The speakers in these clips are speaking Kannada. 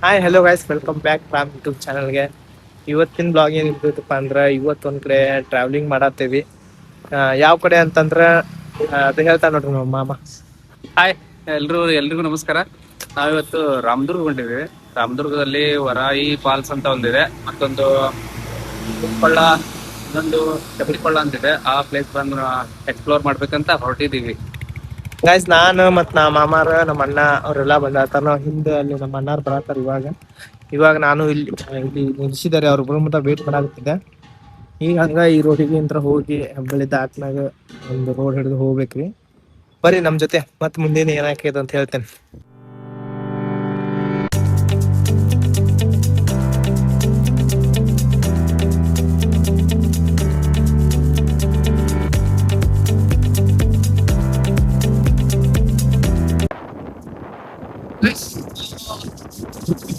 Hi hello guys, welcome back from YouTube ಚಾನಲ್ಗೆ. ಇವತ್ತಿನ ಬ್ಲಾಗ್ ಏನಿರ್ತೈತಪ್ಪ ಅಂದ್ರೆ ಇವತ್ತೊಂದ್ ಕಡೆ ಟ್ರಾವೆಲಿಂಗ್ ಮಾಡತ್ತೇವಿ. ಯಾವ ಕಡೆ ಅಂತಂದ್ರ ಅದು ಹೇಳ್ತಾ ನೋಡ್ರಿ ನಮ್ಮ ಮಾಮ. ಹಾಯ್ ಎಲ್ರಿಗೂ ನಮಸ್ಕಾರ. ನಾವಿವತ್ತು ರಾಮದುರ್ಗ ಹೊಂಟಿದ್ದೀವಿ. ರಾಮದುರ್ಗದಲ್ಲಿ ವರಾಯಿ ಫಾಲ್ಸ್ ಅಂತ ಒಂದಿದೆ, ಮತ್ತೊಂದು ಕೊಳ್ಳ, ಇನ್ನೊಂದು ಚಪ್ಪಲಿಕೊಳ್ಳ ಅಂತಿದೆ. ಆ ಪ್ಲೇಸ್ ಬಂದು ಎಕ್ಸ್ಪ್ಲೋರ್ ಮಾಡ್ಬೇಕಂತ ಹೊರಟಿದೀವಿ. ಗೈಸ್ ನಾನು ಮತ್ ನಮ್ಮ ಮಾಮಾರ ನಮ್ಮ ಅಣ್ಣ ಅವರೆಲ್ಲ ಬಂದಾತಾರ. ನಾವು ಹಿಂದೆ ಅಲ್ಲಿ ನಮ್ಮ ಅಣ್ಣಾರ್ ಬರತ್ತಾರ. ಇವಾಗ ನಾನು ಇಲ್ಲಿ ನಿಲ್ಸಿದ್ದಾರೆ. ಅವ್ರ ಬರುಮಟ ವೇಟ್ ಮಾಡಾಕತ್ತಿದ್ದೆ. ಈಗ ಹಂಗ ಈ ರೋಡಿಗೆ ಅಂತ ಹೋಗಿ ಹೆಬ್ಬಳ್ಳಿ ದಾಟ್ನಾಗ ಒಂದು ರೋಡ್ ಹಿಡಿದು ಹೋಗ್ಬೇಕ್ರಿ. ಬರ್ರಿ ನಮ್ ಜೊತೆ, ಮತ್ ಮುಂದಿನ ಏನಾಕೈತೆ ಅಂತ ಹೇಳ್ತೇನೆ.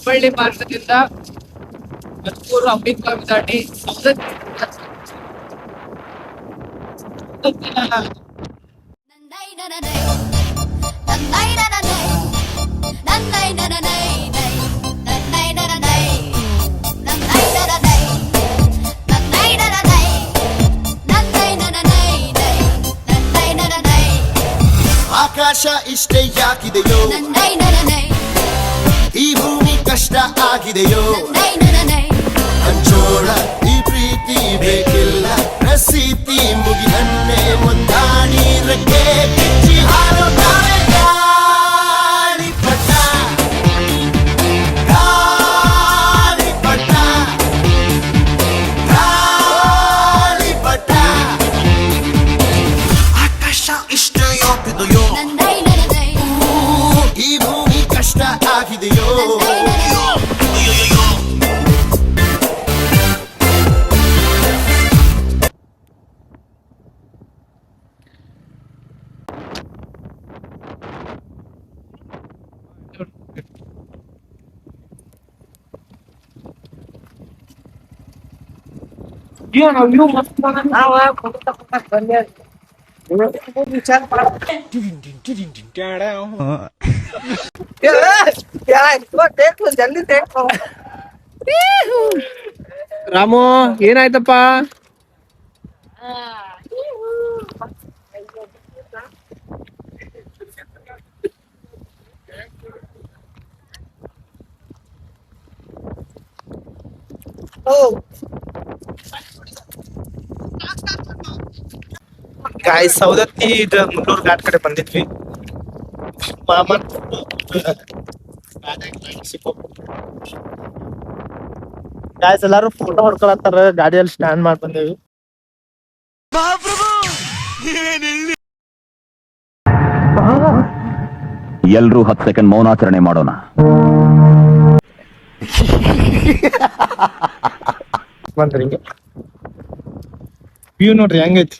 ಹುಬ್ಬಳ್ಳಿ ಮಾರ್ಗದಿಂದ ಮತ್ತೂರು ಅಂಬಿಕಾವಿ ದಾಟಿ ಆಕಾಶ ಇಷ್ಟೇ ಯಾಕಿದೆಯೋ, ಈ ಭೂಮಿ ಕಷ್ಟ ಆಗಿದೆಯೋ, ಹಂಚೋಳ ಈ ಪ್ರೀತಿ ಬೇಕಿಲ್ಲ, ಪ್ರಸೀತಿ ಮುಗಿದನ್ನೇ ಒಂದಾಣಿ ರೆಕ್ಕೆ ಕಿಚ್ಚಿ ಹಾರುತ್ತಾರೆ ಗಾಳಿಪಟ, ಗಾಳಿಪಟ, ಗಾಳಿಪಟ. ಆಕಾಶ ಇಷ್ಟೇ ಯಾಕಿದೆಯೋ, ಈ ಭೂಮಿ ಕಷ್ಟ ಆಗಿದೆಯೋ. ರಾಮು, ಏನಾಯ್ತಪ್ಪ? ಗಾಯ್ಸ್, ಸೌದತ್ತಿ ಮುಳ್ಳೂರ್ ಘಾಟ್ ಕಡೆ ಬಂದಿದ್ವಿ. ಮಾಮನ್ ಗಾಯ್ಸ್ ಎಲ್ಲಾರು ಫೋಟೋ ಹೊಡ್ಕೊಳತ್ತಾರ. ಗಾಡಿಯಲ್ಲಿ ಸ್ಟ್ಯಾಂಡ್ ಮಾಡಿ ಬಂದೇವಿ. ಎಲ್ರೂ 10 ಸೆಕೆಂಡ್ ಮೌನಾಚರಣೆ ಮಾಡೋಣ. ಬಂದ್ರಿ ಹಿಂಗೆ ವ್ಯೂ ನೋಡ್ರಿ ಹೆಂಗೈತಿ.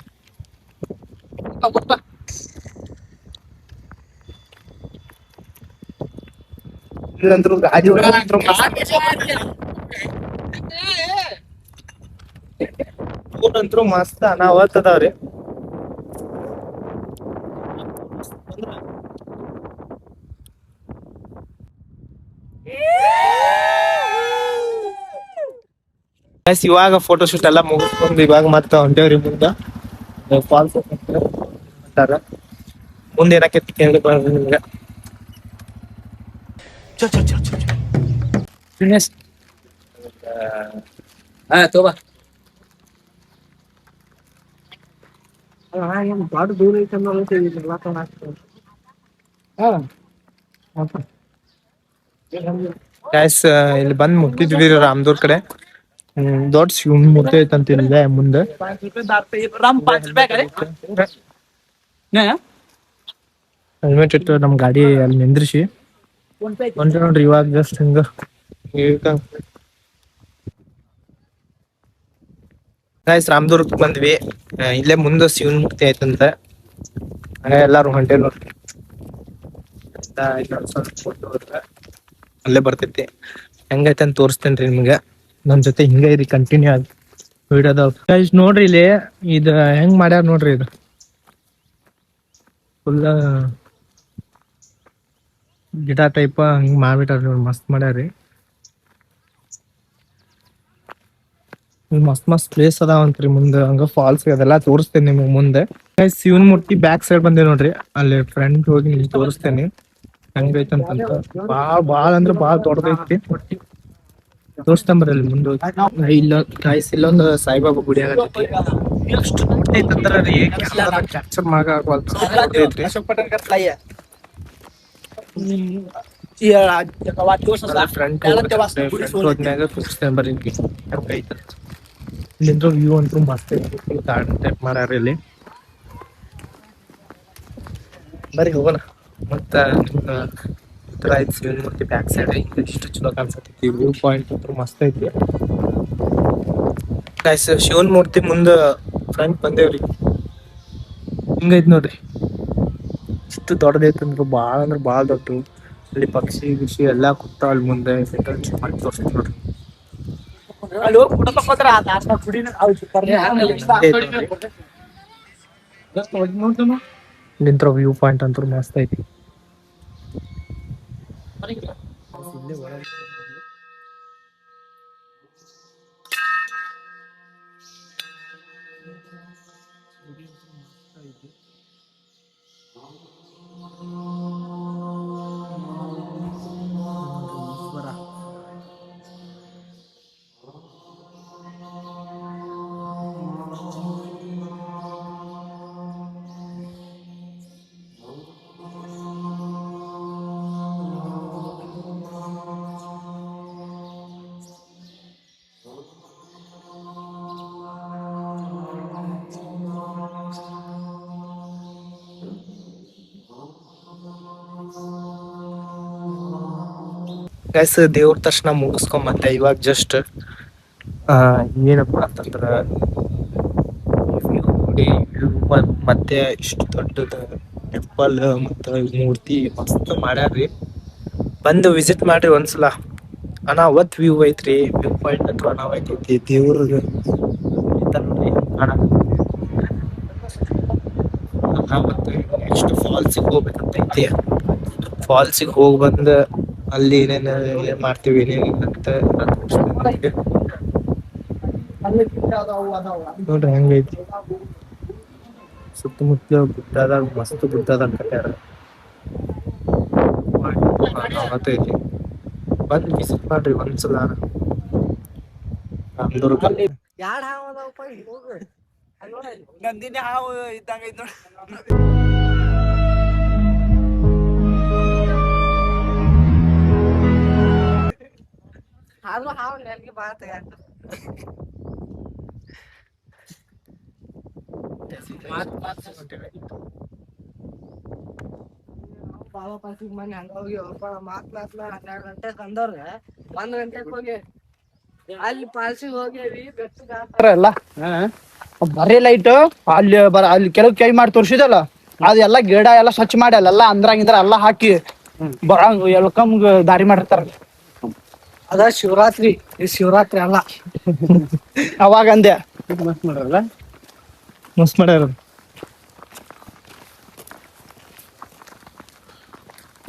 ಇಲ್ಲಂದ್ರು ಗಾಡಿ ಊರಂತ್ರು ಮಸ್ತ್ ಅನಾವತ್ ಅದಾವ್ರಿ. ಇವಾಗ ಫೋಟೋ ಶೂಟ್ ಎಲ್ಲ ಮುಗಿಸ್ಕೊಂಡು ಇವಾಗ ಮತ್ತೆ ಹೊಂಟೇವ್ರಿ ಮುಂದ ಫಾಲ್ಸ್ ಮುಂದೆ ಏನಕ್ಕೆ ಕೇಳಿ ಬರ್ರಿ ನಿಮ್ಗೆ. ತೋಬಾ ಬಾಡು ದೂರ ಐತೆ. ಗೈಸ್, ಇಲ್ಲಿ ಬಂದ್ ಮುಟ್ಟಿದ್ವಿ ರಾಮದೂರ್ ಕಡೆ. ದೊಡ್ಡ ಶಿವನ್ ಮೂರ್ತಿ ಐತಂತ ಇಲ್ಲೇ ಮುಂದೆ. ಹೆಲ್ಮೆಟ್ ಇಟ್ಟು ನಮ್ ಗಾಡಿ ಅಲ್ಲಿ ನಿಂದ್ರಿಸಿ ಹೊಂಟೆ ನೋಡ್ರಿ. ಇವಾಗ ಜಸ್ಟ್ ಹಿಂಗ ಗೈಸ್ ರಾಮದುರ್ಗ್ ಬಂದ್ವಿ. ಇಲ್ಲೇ ಮುಂದೆ ಶಿವನ್ ಮೂರ್ತಿ ಐತಂತ ಎಲ್ಲಾರು ಹೊಂಟೆ ನೋಡ್ರಿ. ಅಲ್ಲೇ ಬರ್ತೈತಿ. ಹೆಂಗೈತೆ ಅಂತ ತೋರಿಸ್ತೇನ್ರಿ ನಿಮ್ಗೆ. ನಮ್ ಜೊತೆ ಹಿಂಗ ಇರಿ, ಕಂಟಿನ್ಯೂ ಆಗಿ ವಿಡಿಯೋದವ್. ಗೈಸ್ ನೋಡ್ರಿ ಇಲ್ಲಿ ಇದು ಹೆಂಗ್ ಮಾಡ್ಯಾರ ನೋಡ್ರಿ. ಇದು ಫುಲ್ ಗಿಡ ಟೈಪ್ ಹಿಂಗ್ ಮಾಡ್ಬಿಟ್ಟಾರ ನೋಡಿ, ಮಸ್ತ್ ಮಾಡ್ಯಾರಿ. ಮಸ್ತ್ ಮಸ್ತ್ ಪ್ಲೇಸ್ ಅದಾವಂತ್ರಿ ಮುಂದೆ ಹಂಗ ಫಾಲ್ಸ್ ಅದೆಲ್ಲ ತೋರಿಸ್ತೇನೆ ನಿಮ್ಗೆ ಮುಂದೆ. ಶಿವನ್ ಮೂರ್ತಿ ಬ್ಯಾಕ್ ಸೈಡ್ ಬಂದೇವ್ ನೋಡ್ರಿ, ಅಲ್ಲಿ ಫ್ರಂಟ್ ಹೋಗಿ ನಿಮ್ಗೆ ತೋರಿಸ್ತೇನೆ ಹೆಂಗೈತಂತ. ಬಾಳ ಅಂದ್ರ ಬಾಳ ದೊಡ್ಡದೈತಿ. ತೋರಿಸ್ತಂಬ್ರಿ ಅಲ್ಲಿ ಮುಂದೆ ಇಲ್ಲೊಂದು ಸಾಯಿಬಾಬಾ ಗುಡಿ ಆಗತ್ತೈತಿ. ಎಷ್ಟು ದೊಡ್ಡೈತಂದ್ರ ಕ್ಯಾಪ್ಚರ್ ಇಲ್ಲಿಂದ ವ್ಯೂ ಅಂತೂ ಮಸ್ತ್ ಐತಿ. ಗಾರ್ಡನ್ ಟೈಪ್ ಮಾಡ್ಯಾರ ಇಲ್ಲಿ. ಬರ್ರಿ ಹೋಗೋಣ. ಮತ್ತ ಶಿವನ್ ಮೂರ್ತಿ ಬ್ಯಾಕ್ ಸೈಡ್ ಇಷ್ಟು ಚಲೋ ಕಾಣಿಸತೈತಿ. ವ್ಯೂ ಪಾಯಿಂಟ್ ಅಂತೂ ಮಸ್ತ್ ಐತಿ. ಶಿವನ್ ಮೂರ್ತಿ ಮುಂದ ಫ್ರಂಟ್ ಬಂದೇವ್ರಿ, ಹಿಂಗೈತ್ ನೋಡ್ರಿ. ಇಷ್ಟು ದೊಡ್ಡದೈತಿ ಅಂದ್ರ ಬಾಳ ದೊಡ್ಡ. ಅಲ್ಲಿ ಪಕ್ಷಿ ಗಿಕ್ಷಿ ಎಲ್ಲಾ ಕೂತಾವ ಅಲ್ಲಿ ಮುಂದೆ. ತೋರಿಸ್ತೀನಿ ನೋಡ್ರಿ. ನಿಂತ್ರ ವ್ಯೂ ಪಾಯಿಂಟ್ ಅಂತೂ ಮಸ್ತ್ ಐತಿ. ಗೈಸ್ ದೇವ್ರ ದರ್ಶನ ಮುಗಿಸ್ಕೊಂಬಂದೆ ಇವಾಗ ಜಸ್ಟ್. ಏನಪ್ಪಾ ಅಂತಂದ್ರ ನೋಡಿ, ಮತ್ತೆ ಇಷ್ಟು ದೊಡ್ಡದ ಟೆಂಪಲ್ ಮತ್ತ ಮೂರ್ತಿ ಮಸ್ತ್ ಮಾಡ್ಯಾರ್ರಿ. ಬಂದು ವಿಸಿಟ್ ಮಾಡ್ರಿ ಒಂದ್ಸಲ. ಅನಾವತ್ ವ್ಯೂ ಐತ್ರಿ. ವ್ಯೂ ಪಾಯಿಂಟ್ ಅಂತೂ ಅನಾವತ್ ಐತಿ. ದೇವ್ರ ಮತ್ತೆ ನೆಕ್ಸ್ಟ್ ಫಾಲ್ಸಿಗೆ ಹೋಗ್ಬೇಕಂತ ಐತಿ. ಫಾಲ್ಸಿಗೆ ಹೋಗಿ ಬಂದ ಅಲ್ಲಿ ಏನ್ ಮಾಡ್ತೀವಿ ಏನೇನಿಲ್ಲ ಅಂತ ನೋಡ್ರಿ ಹೆಂಗೈತಿ. ಸುತ್ತಮುತ್ತಲ ಗುಡ್ಡದಾಗ ಮಸ್ತ್ ಗುಡ್ಡದಾಗ ಕಟ್ಯಾರ. ಐತಿ. ಬಂದ್ ವಿಸಿಟ್ ಮಾಡ್ರಿ ಒಂದ್ಸಲ. ರಾಮದುರ್ಗ ಗಂದಿನ ಹಾವು ಇದ್ದಂಗ ಐತ್ ನೋಡ್ರಿ. ಆದ್ರೂ ಹಾವು ನೆಲ್ಗೆ ಬಾಳ ತಯಾರ. ಬಾಬಾ ಪಾರ್ಕಿಗೆ ಮನೆ ಹಂಗ ಹೋಗಿ ಮಾತ್ನಾತ್ನ 12 ಗಂಟೆಗೆ ಅಂದವ್ರೆ 1 ಗಂಟೆಗೆ ಹೋಗಿ ಅಲ್ಲಿ ಪಾಲ್ಸಿಗೆ ಹೋಗೇವಿ. ಎಲ್ಲ ಬರೀ ಲೈಟ್ ಅಲ್ಲಿ ಕೆಲವು ಕೈ ಮಾಡಿ ತೋರ್ಸಿದಲ್ಲ, ಅದೆಲ್ಲ ಗಿಡ ಎಲ್ಲ ಸ್ವಚ್ಛ ಮಾಡಿ ಅಲ್ಲೆಲ್ಲ ಅಂದ್ರಂಗಿದ್ರ ಎಲ್ಲ ಹಾಕಿ ಬರಂಗ ಎಲ್ಕಮ್ ದಾರಿ ಮಾಡಿರ್ತಾರ. ಅದ ಶಿವರಾತ್ರಿ, ಈ ಶಿವರಾತ್ರಿ ಅಲ್ಲ. ಅವಾಗ ಅಂದೆ ಮಸ್ತ್ ಮಾಡ್ರಲ್ಲ, ಮಸ್ತ್ ಮಾಡ್ಯಾರ.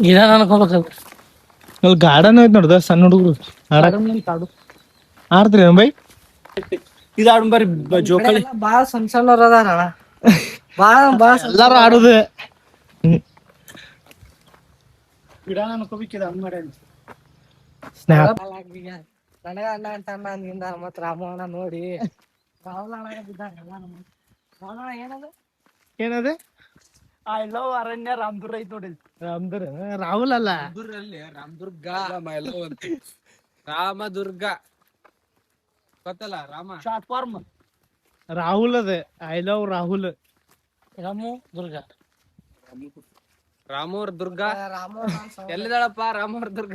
ಇದ ಅನ್ಕೋಬೇಕಲ್ರಿ. ಅಲ್ಲಿ ಗಾರ್ಡನ್ ಐತ್ ನೋಡ್ದ, ಸಣ್ಣ ಹುಡುಗರು ಆಡ್ತೀರಿ ಬೈ. ಇದಾಡ್ ಬರ್ರಿ ಜೋಕಾಲಿ. ಬಾಳ ಸಣ್ಣ ಸಣ್ಣವ್ರ ಅದಾರ, ಬಾಳ ಎಲ್ಲಾರು ಆಡುದು. ಗಿಡ ಅನ್ಕೋಬೇಕಿದ ಹಂಗ ಮಾಡ್ಯಾನ. ನನಗ ಅಣ್ಣ ಅಂತ ಅಣ್ಣ ಮತ್ ರಾಮಣ್ಣ ನೋಡಿ ಏನದ ಐ ಲವ್ ಅರಣ್ಯ ರಾಮದುರ್ಗ ಐತ್ ನೋಡಿ. ರಾಹುಲ್ ಅಲ್ಲ, ರಾಮದುರ್ಗ ರಾಮದುರ್ಗ ಗೊತ್ತಲ್ಲ ರಾಮ ಶಾರ್ಟ್ ಫಾರ್ಮ್. ರಾಹುಲ್ ಅದ. I love Rahul. Ramdurg, ರಾಮೋರ್ ದುರ್ಗ ಎಲ್ಲಿದಾಳಪ್ಪ ರಾಮೋರ್ ದುರ್ಗ?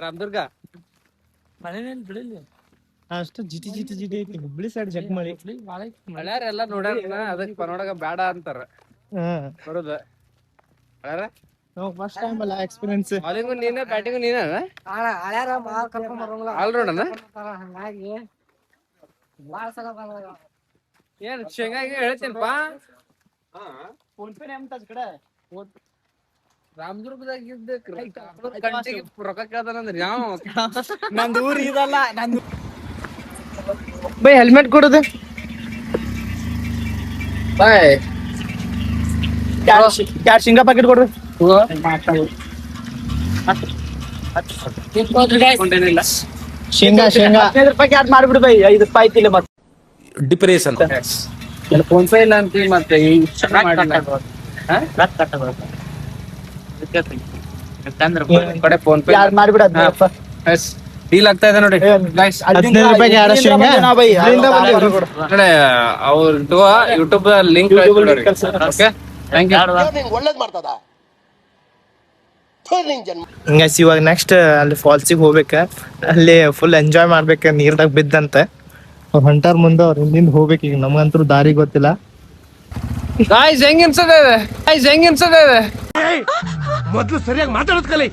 ರಾಮದುರ್ಗ ಮಳೆನೇನ್ ಬಿಡಲಿ ಅಷ್ಟು ಜಿಟಿ ಜಿಟಿ ಜಿಟಿ ಐತಿ. ಹುಬ್ಳಿ ಸೈಡ್ ಜಗ್ ಮಳಿ. ಹಳ್ಯಾರೆಲ್ಲ ನೋಡ್ಯಾರ, ಅದಕ್ಕೆ ಪನೋಡಗ ಬೇಡ ಅಂತಾರ ಬರೋದ. ಹಳ್ಯಾರ ನಾವು ಫಸ್ಟ್ ಟೈಮ್ ಅಲ್ಲ ಎಕ್ಸ್ಪೀರಿಯನ್ಸ್. ಬಾಲಿಂಗು ನೀನ ಬ್ಯಾಟಿಂಗು ನೀನ ಹಳ್ಯಾರ ಬಾಳ್ ಕರ್ಕೊಂಡ್ ಬರೋಂಗಿಲ್ಲ, ಆಲ್ರೌಂಡರ್ನ ಹಂಗಾಗಿ ಬಾಳ ಸಲ ಬಂದ. ಏನ್ ಶೇಂಗಾ ಹೇಳ್ತೀನಪ್ಪ. ಫೋನ್ ಪೇ ನೇಮ್ ಕಡೆ ರಾಮದುರ್ಗದಾಗ ರೊಕ್ಕ ಕೇಳ್ತಾನಂದ್ರಿ ಯಾವ ನಂದು ಊರು ಇದಲ್ಲ ನಂದು ಬೈ ಹೆಲ್ಮೆಟ್ ಕೊಡೋದು ಬಾಯ್ ಯಾರು ಶೇಂಗಾ ಪ್ಯಾಕೆಟ್ ಕೊಡ್ರಿ ಕೊಂಡೇನಿಲ್ಲ ಶೇಂಗಾ 15 ರೂಪಾಯಿ ಯಾರು ಮಾಡ್ಬಿಡು ಬೈ 5 ರೂಪಾಯಿ ಐತಿಲ್ಲ ಮತ್ತೆ ಡಿಪ್ರೆಷನ್ ಫೋನ್ ಪೇ ಇಲ್ಲ ಅಂತ ಮತ್ತೆ ಕಡೆ ಫೋನ್ ಪೇ ಯಾರು ಮಾಡ್ಬಿಡ ಡೀಲ್ ಆಗ್ತಾ ಇದೆ ನೋಡಿ ಗೈಸ್ 15 ರೂಪಾಯಿಗೆ ಯಾರು ಶೇಂಗಾ ಕಡೆ ಅವ್ರದ್ದು YouTube link okay thank you ಒಳ್ಳೇದ್ ಮಾಡ್ತದ ಹಿಂಗಾಯ್ತು ಇವಾಗ ನೆಕ್ಸ್ಟ್ ಅಲ್ಲಿ ಫಾಲ್ಸಿಗೆ ಹೋಗ್ಬೇಕ ಅಲ್ಲಿ ಫುಲ್ ಎಂಜಾಯ್ ಮಾಡ್ಬೇಕ ನೀರ್ದಾಗ ಬಿದ್ದಂತ ಅವ್ರು ಹೊಂಟಾರ ಮುಂದೆ ಅವ್ರ ಹಿಂದಿಂದ ಹೋಗ್ಬೇಕು ಈಗ ನಮಗಂತೂ ದಾರಿ ಗೊತ್ತಿಲ್ಲ ಗಾಯ್ಸ್ ಹೆಂಗ್ ಅನ್ಸದೆ ಇದೆ ಮೊದ್ಲು ಸರಿಯಾಗಿ ಮಾತಾಡೋದ್ ಕಲಿ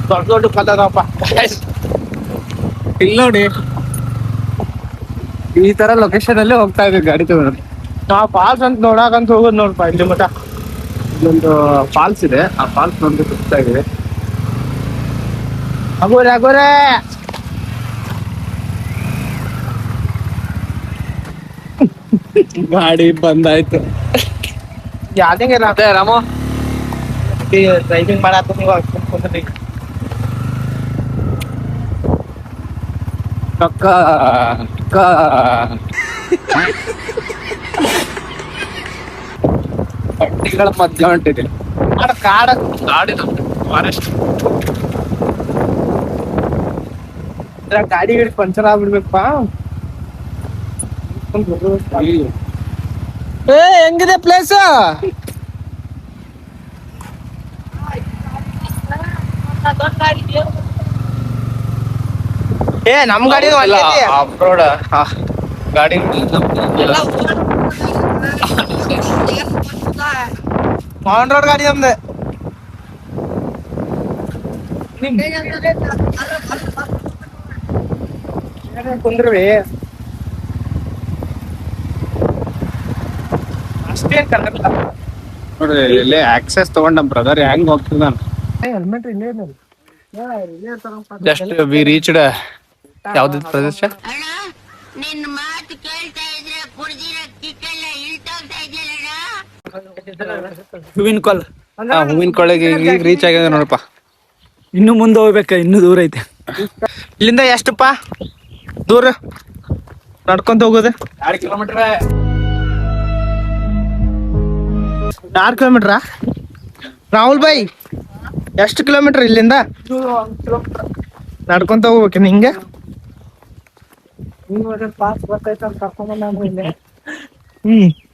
ದೊಡ್ಡ ದೊಡ್ಡ ಫಲ ಅದಾವಪ್ಪ ಇಲ್ಲಿ ನೋಡಿ ಈ ತರ ಲೊಕೇಶನ್ ಅಲ್ಲಿ ಹೋಗ್ತಾ ಇದ್ವಿ ಗಾಡಿ ತಗೊಂಡು ನಾವ್ ಫಾಲ್ಸ್ ಅಂತ ನೋಡಾಕಂತ ಹೋಗೋದು ನೋಡ್ಪ ಇಲ್ಲಿ ಮಠ ಇಲ್ಲೊಂದು ಫಾಲ್ಸ್ ಇದೆ ಆ ಫಾಲ್ಸ್ ನೋಡಿ ಹೋಗ್ತಾ ಇದೀವಿ ಆಗೋರೆ ಗಾಡಿ ಬಂದಾಯ್ತು ಯಾವ್ದಂಗೆ ಅದೇ ರಾಮು ಡ್ರೈವಿಂಗ್ ಮಾಡತ್ತ ನೀವು ಕುಂದ್ರಿ ಅಕ್ಕ ಹಟ್ಟಿಗಳ ಮಧ್ಯ ಹೊಂಟಿದೆ ಕಾಡಿದು ಫಾರೆಸ್ಟ್ ಗಾಡಿ ಪಂಚರ್ ಆಗ್ಬಿಡ್ಬೇಕಪ್ಪ ಏ ಹೆಂಗಿದೆ ಪ್ಲೇಸ್ ಏ ನಮ್ ಗಾಡಿ ಆಫ್ ರೋಡ್ ಗಾಡಿ ಆನ್ ರೋಡ್ ಗಾಡಿ ನಮ್ದು ಕುಂದ್ರಿ ಅಷ್ಟೇನ್ ಕನ್ನಡ ನೋಡ್ರಿ ಇಲ್ಲೇ ಆಕ್ಸೆಸ್ ತಗೊಂಡ್ ನಮ್ ಬ್ರದರ್ ಹೆಂಗ್ ಹೋಗ್ತಿದ್ದಾನ ಹೆಲ್ಮೆಟ್ ಇಲ್ಲೇ ಜಸ್ಟ್ ವಿ ರೀಚ್ಡ್ ಯಾವ್ದು ಪ್ರದೇಶ ಅಣ್ಣ ನಿನ್ನ ಮಾತು ಕೇಳ್ತಾ ಇದ್ರೆ ಕುಡ್ದಿರೋ ಕಿಕ್ಕೆಲ್ಲ ಇಳ್ತೋಗ್ತಾ ಇದೆಯಲ್ಲಣ್ಣ ಹೂವಿನ ಕೊಲ್ ಹೂವಿನ ಕೊಳೆಗೆ ಈಗ ರೀಚ್ ಆಗ್ಯದ ನೋಡಪ್ಪ ಇನ್ನು ಮುಂದೆ ಹೋಗ್ಬೇಕ ಇನ್ನು ದೂರ ಐತೆ ಇಲ್ಲಿಂದ ಎಷ್ಟಪ್ಪ ದೂರ ನಡ್ಕೊಂತ ಹೋಗೋದು 2 ಕಿಲೋಮೀಟರ್ 2 ಕಿಲೋಮೀಟ್ರಾ ರಾಹುಲ್ ಬಾಯ್ ಎಷ್ಟು ಕಿಲೋಮೀಟರ್ ಇಲ್ಲಿಂದ ನಡ್ಕೊಂತ ಹೋಗ್ಬೇಕು ನಿಂಗೆ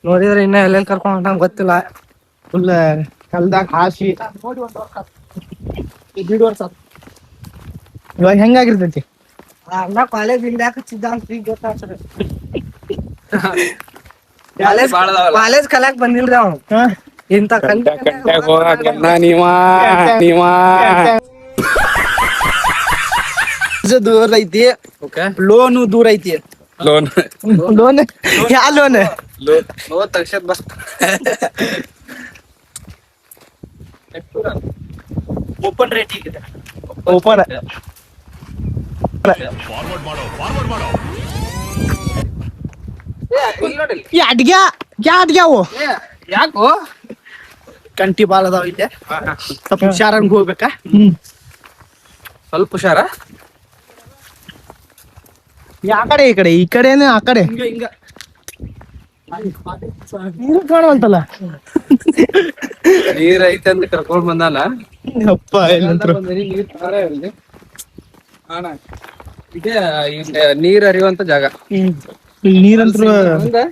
ನೋಡಿದ್ರೆ ಇನ್ನ ಎಲ್ಲೆಲ್ಲಿ ಕರ್ಕೊಂಡ್ ಗೊತ್ತಿಲ್ಲ ಫುಲ್ ಕಲ್ದಾಗ ಹಾಸಿ ಇವಾಗ ಹೆಂಗಾಗಿರ್ತೈತಿ ಕಾಲೇಜ್ ಇಲ್ಲ ಕಾಲೇಜ್ ಕಲಿಯಾಕ್ ಬಂದಿಲ್ರಿ ಅವ್ನು ಇಂತ ದೂರ ಐತಿ ಲೋನು ದೂರ ಐತಿ ಲೋನ್ ಲೋನ್ ಯಾ ಲೋನ್ ಲೋನ್ ತಕ್ಷಣ ಬಸ್ ಓಪನ್ ರೇಟ್ ಓಪನ್ ಅಡ್ಗ್ಯಾವು ಯಾಕೋ ಕಂಟಿ ಬಾಲ್ ಅದಾವ ಐತೆ ಸ್ವಲ್ಪ ಹುಷಾರಂಗ್ ಹೋಗ್ಬೇಕಾ ಸ್ವಲ್ಪ ಹುಷಾರ ಆ ಕಡೆ ಈ ಕಡೆನೇ ಆ ಕಡೆ ಹಿಂಗ ನೀರು ಕಾಣುವಂತಲ್ಲ ನೀರ್ ಐತೆ ಅಂತ ಕರ್ಕೊಂಡ್ ಬಂದಾನ ಅಪ್ಪ ಏನಂತ್ರ ಇದೆ ನೀರ್ ಹರಿಯುವಂತ ಜಾಗ ನೀರಂತ್ರ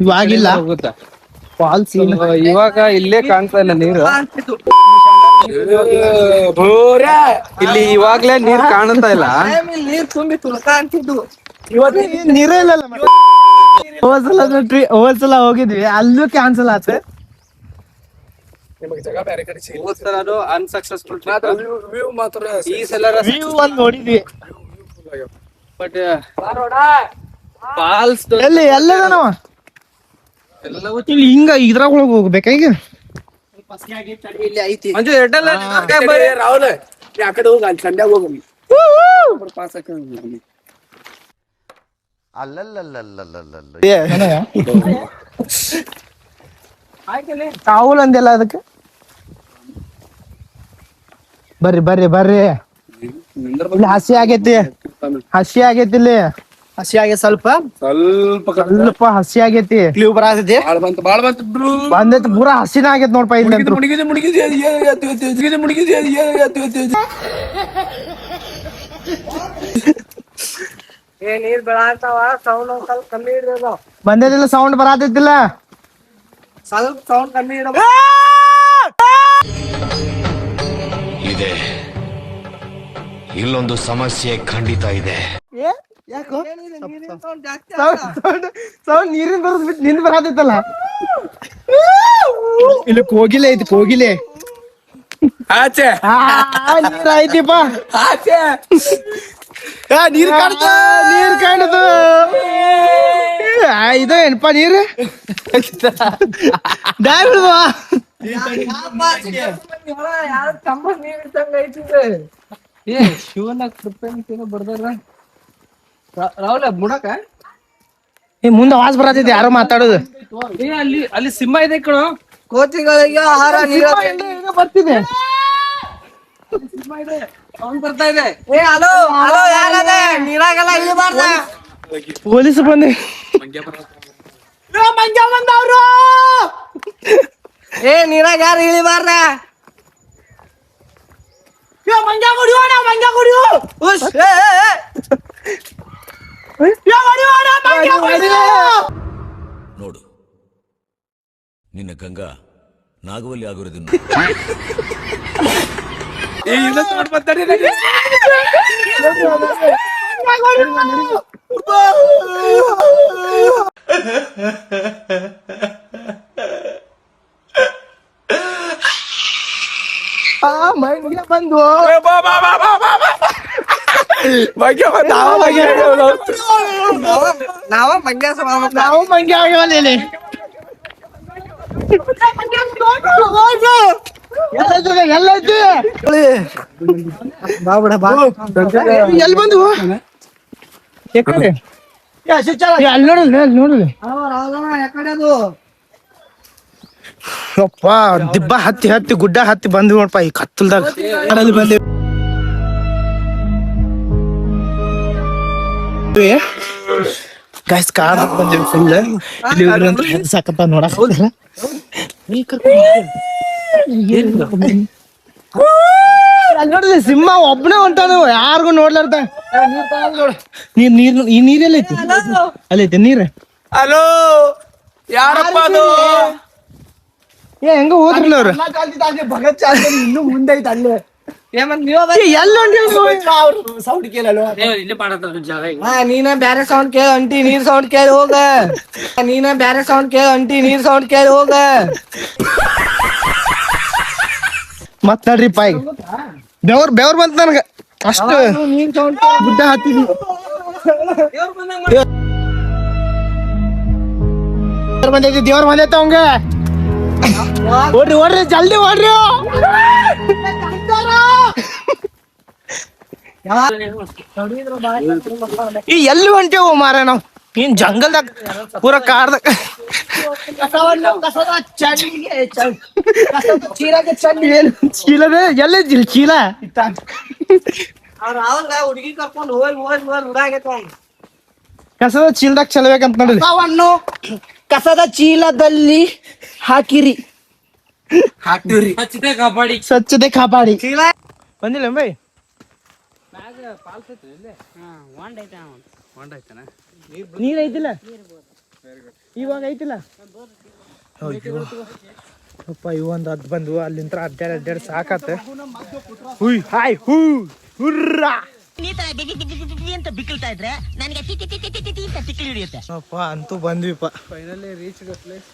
ಇವಾಗಿಲ್ಲ ಹೋಗುತ್ತಾ ಫಾಲ್ಸ್ ಇವಾಗ ಇಲ್ಲೇ ಕಾಣ್ತಾ ಇಲ್ಲ ನೀರು ಇಲ್ಲಿ ಇವಾಗ್ಲೇ ನೀರ್ ಕಾಣ್ತಾ ಇಲ್ಲ ನೀರ್ ತುಂಬಿ ತುಳ್ಕ ಅಂತಿದ್ದು ಇವತ್ತು ನೀರೇ ಇಲ್ಲ ಹೋದ್ಸಲ ಹೋಗಿದ್ವಿ ಅಲ್ಲೂ ಕ್ಯಾನ್ಸಲ್ ಆತ ಅನ್ಸಕ್ಸಸ್ಫುಲ್ ಈ ಸಲ ವ್ಯೂ ಒಂದ್ ನೋಡಿದ್ವಿ ಬಟ್ ಫಾಲ್ಸ್ ಎಲ್ಲಿ ಎಲ್ಲದನವ ಇಲ್ಲಿ ಹಿಂಗ ಇದ್ರಾಗ ಒಳಗ್ ಹೋಗ್ಬೇಕಾ ಈಗ ಇಲ್ಲಿ ಐತಿ ಮಂಜು ಎಡ್ಡಲ್ಲ ರಾಹುಲ್ ಆ ಕಡೆ ಹೋಗ ಅಲ್ಲಿ ಸಂಡ್ಯಾಗ ಹೋಗ ಪಾಸ್ ರಾಹುಲ್ ಅಂದೆಲ್ಲ ಅದಕ್ಕೆ ಬರ್ರಿ ಬರ್ರಿ ಬರ್ರಿ ಇಲ್ಲಿ ಹಸಿ ಆಗೈತಿ ಇಲ್ಲಿ ಹಸಿ ಆಗೈತಿ ಸ್ವಲ್ಪ ಹಸಿ ಆಗೈತಿ ಕ್ಲೀವ್ ಬರತೈತಿ ಬಂದೈತಿ ಪೂರಾ ಹಸಿನ ಆಗೈತಿ ನೋಡ್ಪ ಇಲ್ಲಿ ಅಂತೂ. ನೀರ್ ಬೆಳಾತಾವ ಸೌಂಡ್ ಸ್ವಲ್ಪ ಕಮ್ಮಿ ಇಡೋದು ಬಂದೈತಿಲ್ಲ ಸೌಂಡ್ ಬರತೈತಿಲ್ಲ ಸ್ವಲ್ಪ ಸೌಂಡ್ ಕಮ್ಮಿ ಇಡೋ ಇದೆ ಇಲ್ಲೊಂದು ಸಮಸ್ಯೆ ಖಂಡಿತ ಇದೆ. ಸೌಂಡ್ ನೀರಿನ ಬರೋದ್ ಬಿಟ್ಟು ನಿಂದ ಬರತೈತಲ್ಲ ಇಲ್ಲಿ ಕೋಗಿಲೆ ಐತಿ ಕೋಗಿಲೆ ಆಚೆ ನೀರ್ ಐತಿಪ್ಪ ಆಚೆ ನೀರ್ ಕಾಣದು ಇದು ಏನಪ್ಪ ನೀರು ಡ್ಯಾಮ್ ಇಲ್ವಾ ಯಾರು ತಮ್ಮ ನೀರ್ ಇದ್ದಂಗ ಐತಿ ಶಿವನಾಗ ಕೃಪೆ ಅಂತ ಬರ್ದಾರ ರಾಹುಲ್ ಮುಡಕ ಮುಂದೆ ಆವಾಜ್ ಬರತೈತಿ ಯಾರೋ ಮಾತಾಡೋದು ಅಲ್ಲಿ ಸಿಂಹ ಇದೆ ಕಣೋ ಕೋತಿಗಳಿಗೆ ಆಹಾರ ನೀರು ಬರ್ತಿದೆ ಬರ್ತಾ ಇದೆ ಹಲೋ ಹಲೋ ಯಾರದೆ ನೀರಾಗೆಲ್ಲ ಇಳಿಬಾರ್ದ ಪೊಲೀಸ್ ಬಂದೆ ಬಂದವ್ರು ನೀರಾಗ ಯಾರು ಇಳಿಬಾರ್ದ ನೋಡು ನಿನ್ನ ಗಂಗಾ ನಾಗವಲ್ಲಿ ಆಗಿರೋದನ್ನು ಬಂದು ನಾವ ಮಂಗ್ಯ ನಾವು ಮಂಗೆ ಆಗವಲ್ಲ ಇಲ್ಲಿ ಎಲ್ಲೈತಿ ಬಾಬಿಡ ಬಾ ಎಲ್ಲಿ ಬಂದು ಅಲ್ಲಿ ನೋಡಲಿ ಯಾಕಡೆ ಅದು ಅಪ್ಪ ದಿಬ್ಬ ಹತ್ತಿ ಗುಡ್ಡ ಹತ್ತಿ ಬಂದ್ವಿ ನೋಡಪ್ಪ ಈ ಕತ್ತಲ್ದಾಗ ಬಂದೇವಿ ಗಾಯ್ಸ್ ಕಾರ್ ಬಂದೇವಿ ಫುಲ್ ಇಲ್ಲಿ ಸಾಕಪ್ಪ ನೋಡಕ್ ನೋಡ್ಲಿ ಸಿಂಹ ಒಬ್ಬನೇ ಹೊಂಟಾನು ಯಾರಿಗೂ ನೋಡ್ಲಾರ್ದ ನೀರ್ ಈ ನೀರೆಲ್ಲ ಐತಿ ಅಲ್ಲೈತಿ ನೀರ್ ಹಲೋ ಯಾರಪ್ಪ ಅದು ಹೆಂಗ ಹೋದ್ರಲ್ಲ ಅವ್ರು ಭಗತ್ ಇನ್ನು ಮುಂದೆ ಐತೆ ಅಲ್ಲೇ ಸೌಂಡ್ ಕೇಳಲ್ಲ ನೀನ ಬ್ಯಾರೆ ಸೌಂಡ್ ಕೇಳ ಅಂಟಿ ನೀರ್ ಸೌಂಡ್ ಕೇಳಿ ಹೋಗ ನೀನ ಬ್ಯಾರೆ ಸೌಂಡ್ ಕೇಳ ಅಂಟಿ ನೀರ್ ಸೌಂಡ್ ಕೇಳಿ ಹೋಗ ಮತ್ ನೋಡ್ರಿ ಪಾಯ್ ಬೆವ್ರ ಬಂತ ನನಗ ಅಷ್ಟು ನೀರ್ ಸೌಂಡ್ ಗುಡ್ಡ ಹತ್ತಿದ್ವಿ ಬಂದೈತಿ ದೇವ್ರ ಬಂದೈತ ಅವಂಗ ಓಡ್ರಿ ಜಲ್ದಿ ಓಡ್ರಿ ಈ ಎಲ್ಲಿ ಹೊಂಟೇವು ಮಾರ ನಾವ್ ಏನ್ ಜಂಗಲ್ದಾಗ ಪೂರ ಕಾಡ್ದಾಗ ಚೀಲದ ಎಲ್ಲ ಚೀಲ ಹುಡುಗಿ ಕರ್ಕೊಂಡು ಹೋಗಿ ಉಡಾಗೈತ ಕಸದ ಚೀಲದಾಗ ಚೆಲ್ಬೇಕಂತ ನೋಡ್ರಿ ಕಸವನ್ನು ಕಸದ ಚೀಲದಲ್ಲಿ ಹಾಕಿರಿ ಸ್ವಚ್ಛತೆ ಕಾಪಾಡಿ ಬಂದಿಲ್ಲ ಬೈ ನೀರ್ ಐತಿಲ್ಲ ಇವಾಗ ಐತಿಲ್ಲ ಅಪ್ಪ ಇವಂದ್ ಅದ್ ಬಂದು ಅಲ್ಲಿಂದ ಅಡ್ಡಾಡ್ ಸಾಕತ್ತ ಹುಯ್ ಹಾಯ್ ಹೂ ಹುರ್ರಾ ಅಂತ ಬಿಕ್ಕಳ್ತಾ ಇದ್ರೆ ನನಗೆ ಅಂತ ತಿಕ್ಕಿ ಹಿಡಿಯುತ್ತೆ ಅಪ್ಪ ಅಂತೂ ಬಂದ್ವಿಪ್ಪ ಫೈನಲಿ ರೀಚ್ ದ ಪ್ಲೇಸ್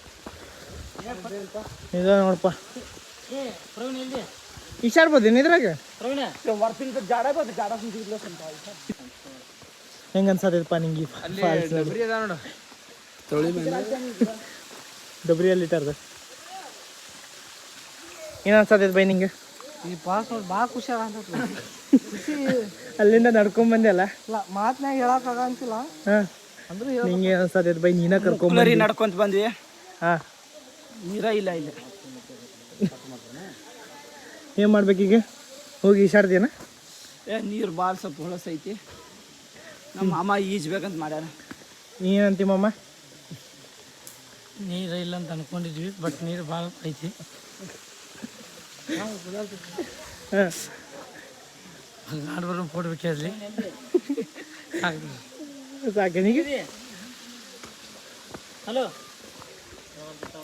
ಇದ ನೋಡಪ್ಪ ಈಶಾಡ್ಬೋದೇನು ಇದ್ರಾಗ ಹೆಂಗ ಅನ್ಸತೈತಪ್ಪ ನಿಂಗೆ ಅಲ್ಲಿ ಫಾಲ್ಸ್ ಡಬ್ರಿ ಅದ ನೋಡು. ಡಬ್ರಿಯಲ್ಲಿ ಇಟ್ಟಾರ್ದ ಏನ್ ಅನ್ಸತೈತೆ ಬೈ ನಿಂಗೆ? ಈ ಪಾಸ್ ನೋಡಿ ಭಾಳ ಖುಷಿ ಆಗಂತೈತಿ. ಖುಷಿ ಅಲ್ಲಿಂದ ನಡ್ಕೊಂಡ್ ಬಂದೆ ಅಲ್ಲ? ಇಲ್ಲ ಮಾತ್ನಾಗ ಹೇಳಕ್ ಆಗಂತಿಲ್ಲ. ಹಾ ಅಂದ್ರೆ ನಿಂಗೆ ಏನ್ ಅನ್ಸತೈತೆ ಬೈ? ನೀನ ಕರ್ಕೊಂಡ್ ಬಂದಿ. ನಡ್ಕೊಂತ ಬಂದ್ವಿ, ಹಾ ನೀರ ಇಲ್ಲ ಇಲ್ಲ. ಏನ್ ಮಾಡ್ಬೇಕೀಗ? ಹೋಗಿ ಈಶಾಡ್ದೇನ? ನೀರು ಭಾಳ ಸ್ವಲ್ಪ ಹೊಳಸೈತಿ. ನಮ್ಮ ಮಾಮ ಈಜ್ಬೇಕಂತ ಮಾಡ್ಯಾರ. ನೀ ಏನಂತಿ ಮಾಮ? ನೀರು ಇಲ್ಲ ಅಂತ ಅನ್ಕೊಂಡಿದ್ವಿ, ಬಟ್ ನೀರು ಭಾಳ ಐತಿ. ಆಡ್ಬಾರ ಫೋಟೋ ಬಿಟ್ಟಿರ್ಲಿ ಸಾಕನಿಗೆ ಹಲೋ.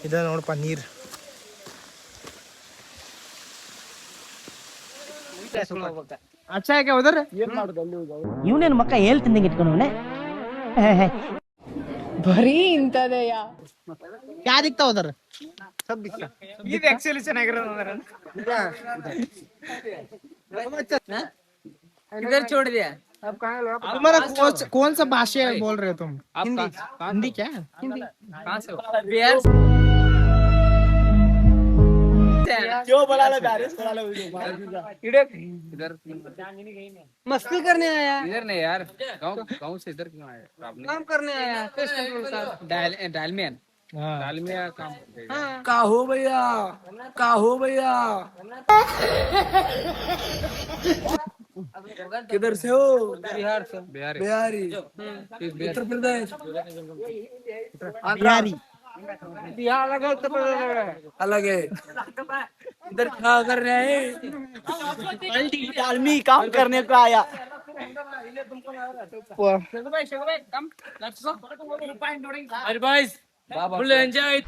ಇದ ನೋಡಪ್ಪ ನೀರು. ಅಚ್ಚಾ ಯಾಕೆ ಹೋದ್ರ? ಇವನೇನು ಮಕ್ಕ ಹೇಳ್ತಿಂದಂಗೆ ಇಟ್ಕೊಂಡವನೆ. ಬರೀ ಇಂಥದೆಯ ಯಾರಿಗ್ತಾ ಹೋದ್ರ? ಇದು ಆಕ್ಚುಲಿ ಚೆನ್ನಾಗಿರೋದು इधर छोड़ दिया. तुम्हारा कौन सा भाषा बोल रहे हो तुम? हिंदी. हिंदी क्या? कहाँ से हो? बिहार. क्यों बोला लो बारिश बोला लो इधर मस्ती करने आया, इधर नहीं यार, गाँव से इधर क्यों आए? काम करने आया. डालमिया डालमिया काम करते हैं। का हो भैया, का हो भैया. किधर से हो? बिहार से. बिहारी. उत्तर प्रदेश. बिहारी. बिहार अलग है, उत्तर प्रदेश अलग है. इधर क्या कर रहे हैं? आदमी काम करने को आया. अरे भाई फुल ಎಂಜಾಯ್.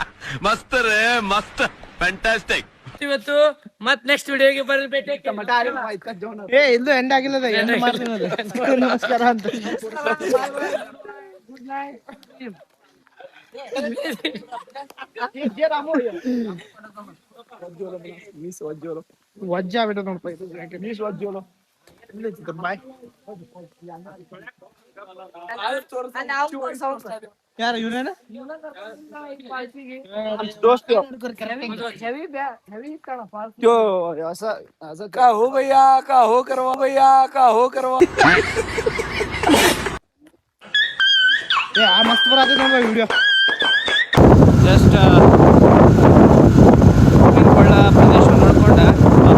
ಮಸ್ತ್ ರೇ ಮಸ್ತ್ ಫ್ಯಾಂಟಾಸ್ಟಿಕ್. ಇವತ್ತು ಮತ್ ನೆಕ್ಸ್ಟ್ ವಿಡಿಯೋಗೆ ಬರಬೇಕು. ಏ ಇಂದು ಎಂಡ್ ಆಗಿಲ್ಲ, ಎಂಡ್ ಮಾಡ್ತೀನಿ. ನಮಸ್ಕಾರ ಅಂತ. ವಜ್ಜ ಬಿಟ್ಟ ನೋಡ್ಪ ಇದು. ಬಾಯ್. ಯಾರು ಇವ್ರೇನ? का हो भैया, का हो करवा भैया, का हो करवा. ಏ ಆ ಮಸ್ತ್ ಬರತ್ತೆ ನೋಡ್ಬ ವಿಡಿಯೋ. ಜಸ್ಟ್ ಕೊಳ್ಳ ಪ್ರದೇಶ ನೋಡ್ಕೊಂಡ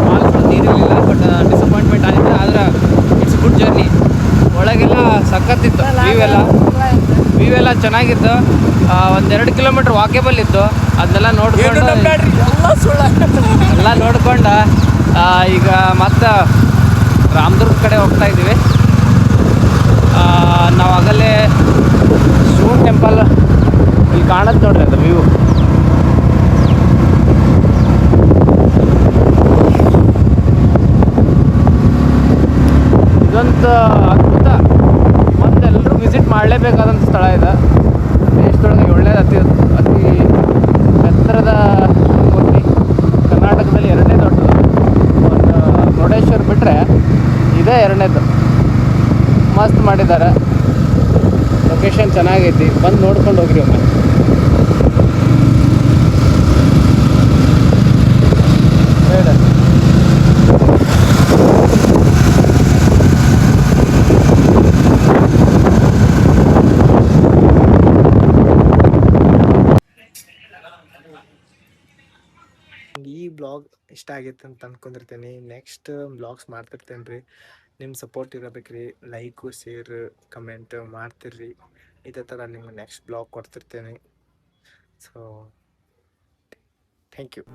ಫಾಲ್ಸ್ ನೀರಿರಲಿಲ್ಲ, ಬಟ್ ಡಿಸಪಾಯಿಂಟ್ಮೆಂಟ್ ಆಗಿದೆ. ಆದ್ರೆ ಇಟ್ಸ್ ಗುಡ್ ಜರ್ನಿ. ಒಳಗೆಲ್ಲ ಸಖತ್ತಿತ್ತು. ವ್ಯೂ ಎಲ್ಲ ಚೆನ್ನಾಗಿತ್ತು. 1-2 ಕಿಲೋಮೀಟರ್ ವಾಕೇಬಲ್ ಇತ್ತು. ಅದನ್ನೆಲ್ಲ ನೋಡ್ಕೊಂಡು ಎಲ್ಲ ನೋಡ್ಕೊಂಡು ಈಗ ಮತ್ತೆ ರಾಮದುರ್ಗ ಕಡೆ ಹೋಗ್ತಾ ಇದ್ದೀವಿ. ನಾವು ಆಗಲೇ ಶಿವನ್ ಟೆಂಪಲ್ ಇಲ್ಲಿ ಕಾಣುತ್ತೆ ನೋಡ್ರಿ, ಅದು ವ್ಯೂ. ಇದೊಂದು ಅದ್ಭುತ, ಎಲ್ಲರೂ ವಿಸಿಟ್ ಮಾಡಲೇಬೇಕಾದಂಥ ಸ್ಥಳ ಇದೆ. ದೇಶದೊಳಗೆ ಒಳ್ಳೆಯದು, ಅತಿ ಎತ್ತರದ ಮೂರ್ತಿ. ಕರ್ನಾಟಕದಲ್ಲಿ 2ನೇ ದೊಡ್ಡದು. ಒಂದು ಮುರುಡೇಶ್ವರ ಬಿಟ್ಟರೆ ಇದೇ 2ನೇದು. ಮಸ್ತ್ ಮಾಡಿದ್ದಾರೆ, ಲೊಕೇಶನ್ ಚೆನ್ನಾಗೈತಿ. ಬಂದು ನೋಡ್ಕೊಂಡು ಹೋಗ್ರಿ ಒಮ್ಮೆ. ಈ ಬ್ಲಾಗ್ ಇಷ್ಟ ಆಗೈತೆ ಅಂತ ಅನ್ಕೊಂಡಿರ್ತೇನೆ. ನೆಕ್ಸ್ಟ್ ಬ್ಲಾಗ್ಸ್ ಮಾಡ್ತಿರ್ತೇನೆ ರೀ. ನಿಮ್ಮ ಸಪೋರ್ಟ್ ಇರಬೇಕ್ರಿ. ಲೈಕು, ಶೇರ್, ಕಮೆಂಟ್ ಮಾಡ್ತಿರ್ರಿ. ಇದೇ ಥರ ನಿಮ್ಗೆ ನೆಕ್ಸ್ಟ್ ಬ್ಲಾಗ್ ಕೊಡ್ತಿರ್ತೇನೆ. So thank you.